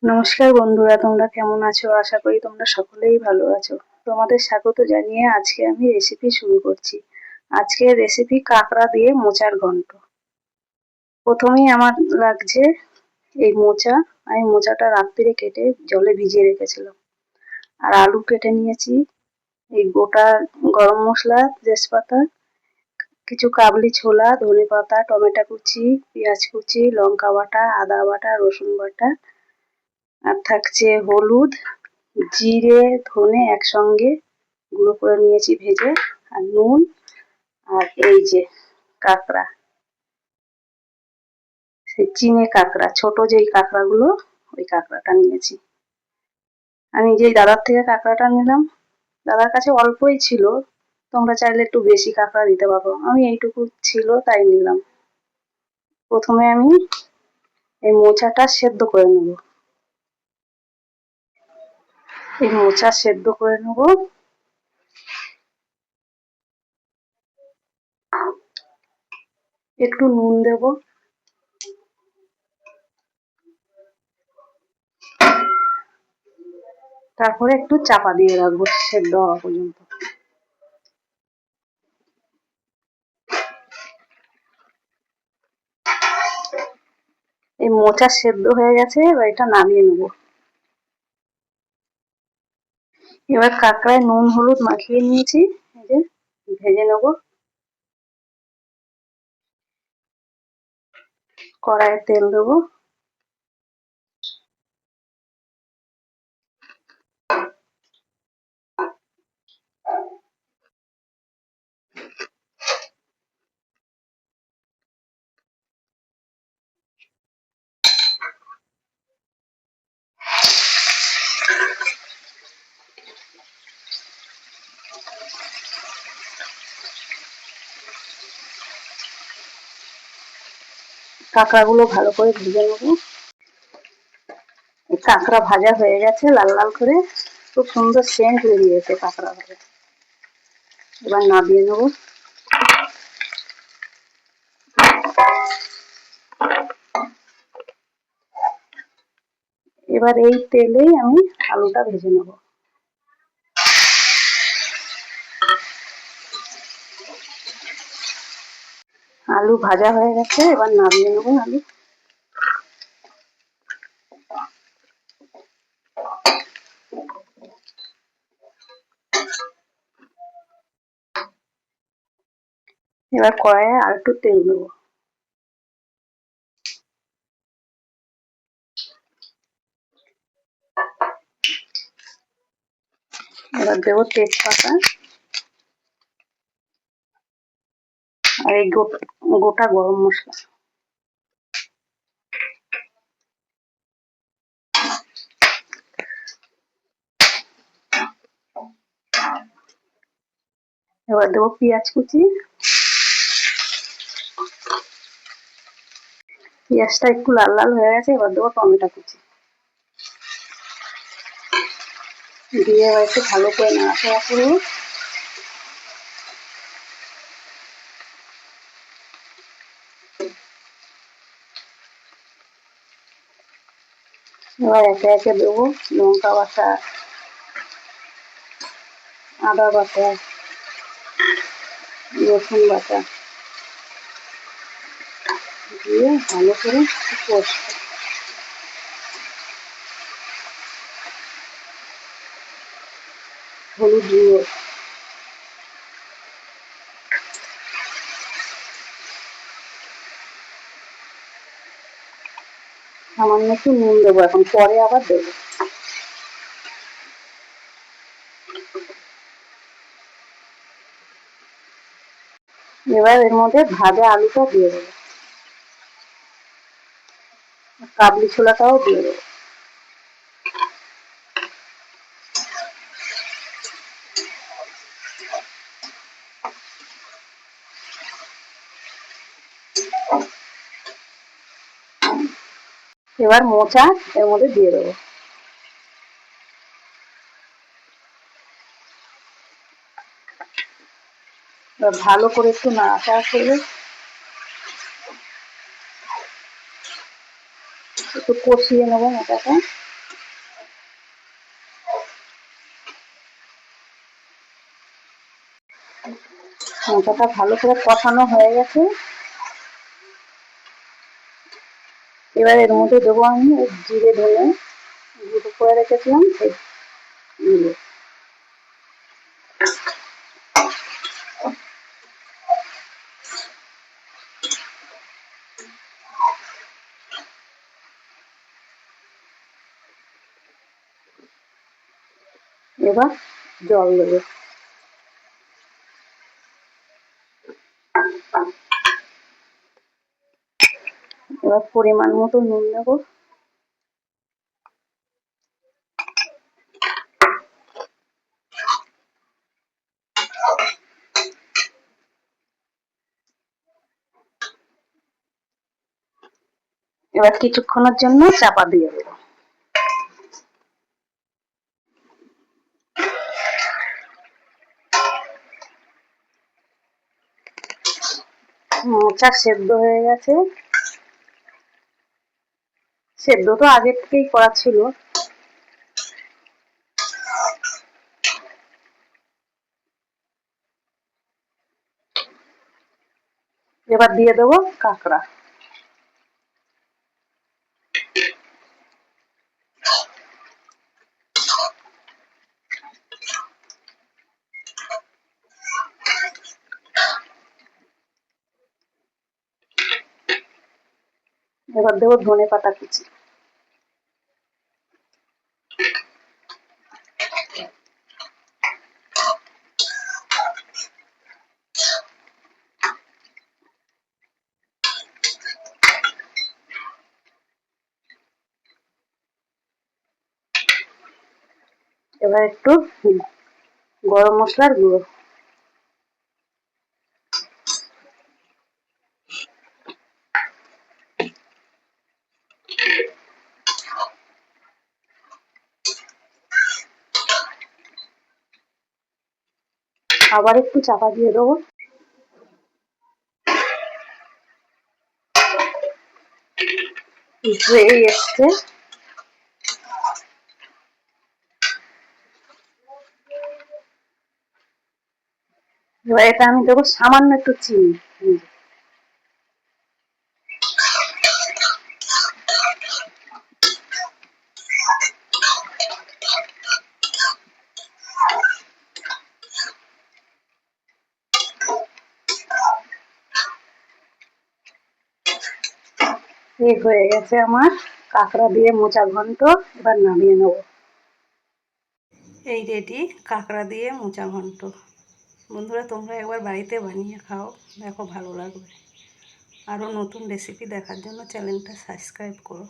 নমস্কার বন্ধুরা, তোমরা কেমন আছো? আশা করি তোমরা সকলেই ভালো আছো। তোমাদের স্বাগত জানিয়ে আজকে আমি রেসিপি শুরু করছি। আজকের রেসিপি কাঁকড়া দিয়ে মোচার ঘন্ট। প্রথমেই আমার লাগছে এই মোচা। আমি মোচাটা রাত্রিরে কেটে জলে ভিজিয়ে রেখেছিলাম। আর আলু কেটে নিয়েছি, এই গোটা গরম মশলা, তেজপাতা, কিছু কাবলি ছোলা, ধনেপাতা, টমেটো কুচি, পেঁয়াজ কুচি, লঙ্কা বাটা, আদা বাটা, রসুন বাটা, আর থাকছে হলুদ, জিরে, ধনে একসঙ্গে গুঁড়ো করে নিয়েছি ভেজে, আর নুন, আর এই যে কাঁকড়া, সেই চিনে কাঁকড়া, ছোট যেই কাঁকড়াগুলো, ওই কাঁকড়াটা নিয়েছি। আমি যেই দাদার থেকে কাঁকড়াটা নিলাম, দাদার কাছে অল্পই ছিল, তোমরা চাইলে একটু বেশি কাঁকড়া দিতে পারো, আমি এইটুকু ছিল তাই নিলাম। প্রথমে আমি এই মোচাটা সেদ্ধ করে নেব। এই মোচা সেদ্ধ করে নেব। একটু নুন দেব, তারপরে একটু চাপা দিয়ে রাখবো সেদ্ধ হওয়া পর্যন্ত। এই মোচা সেদ্ধ হয়ে গেছে, এবার এটা নামিয়ে নেব। এবার কাঁকড়ায় নুন হলুদ মাখিয়ে নিয়েছি, এই যে ভেজে নেব। কড়াইয়ে তেল দেবো, কাঁকড়াগুলো ভালো করে ভেজে নেব। কাঁকড়া ভাজা হয়ে গেছে লাল লাল করে, খুব সুন্দর সেন্ট বেরিয়েছে কাঁকড়া ভাজা। এবার নামিয়ে নেব। এবার এই তেলেই আমি আলুটা ভেজে নেব। আলু ভাজা হয়ে গেছে, এবার নামিয়ে নেব আলু। এবার কড়াইয়ে আর একটু তেল দেবো। এবার দেবো তেজপাতা আর এই গোটা গরম মশলা। এবার দেবো পেঁয়াজ কুচি। পেঁয়াজটা একটু লাল লাল হয়ে গেছে, এবার দেবো টমেটো কুচি। দিয়ে এবার একটু ভালো করে নাড়াচাড়া করবো। এবার একে একে দেবো লঙ্কা বাটা, আদা বাটা, রসুন বাটা, দিয়ে ভালো করে কষবো। হলুদ গুঁড়ো, সামান্য একটু নুন দেবো, এখন পরে আবার দেবো। এবার এর মধ্যে ভাজা আলুটা দিয়ে দেবো, কাবলি ছোলাটাও দিয়ে দেবো। এবার মোচা এর মধ্যে দিয়ে দেবো। এবার ভালো করে একটু নাড়াচাড়া করবে, একটু কষিয়ে নেবো মোচাটা। মোচাটা ভালো করে কষানো হয়ে গেছে। এবার এর মধ্যে দেবো আমি জিরে ধনে গুঁড়ো করে রেখেছিলাম সেগুলো। এবার জল দেবো। এবার পরিমাণ মতো নুন দেবো। এবার কিছুক্ষণের জন্য চাপা দিয়ে দেবো। মোচা সেদ্ধ হয়ে গেছে। সেদ্ধ তো আগে থেকেই করা ছিল। এবার দিয়ে দেবো কাঁকড়া। এবার দেবো ধনে পাতা কুচি। এবার একটু গরম মশলার গুঁড়ো। আবার একটু চাপা দিয়ে দেবো। হয়ে এসছে। এবার এটা আমি দেবো সামান্য একটু চিনি। এই হয়ে গেছে আমার কাঁকড়া দিয়ে মোচা ঘন্ট। এবার নামিয়ে নেব। এই রেডি কাঁকড়া দিয়ে মোচা ঘন্ট। বন্ধুরা তোমরা একবার বাড়িতে বানিয়ে খাও, দেখো ভালো লাগবে। আরও নতুন রেসিপি দেখার জন্য চ্যানেলটা সাবস্ক্রাইব করো।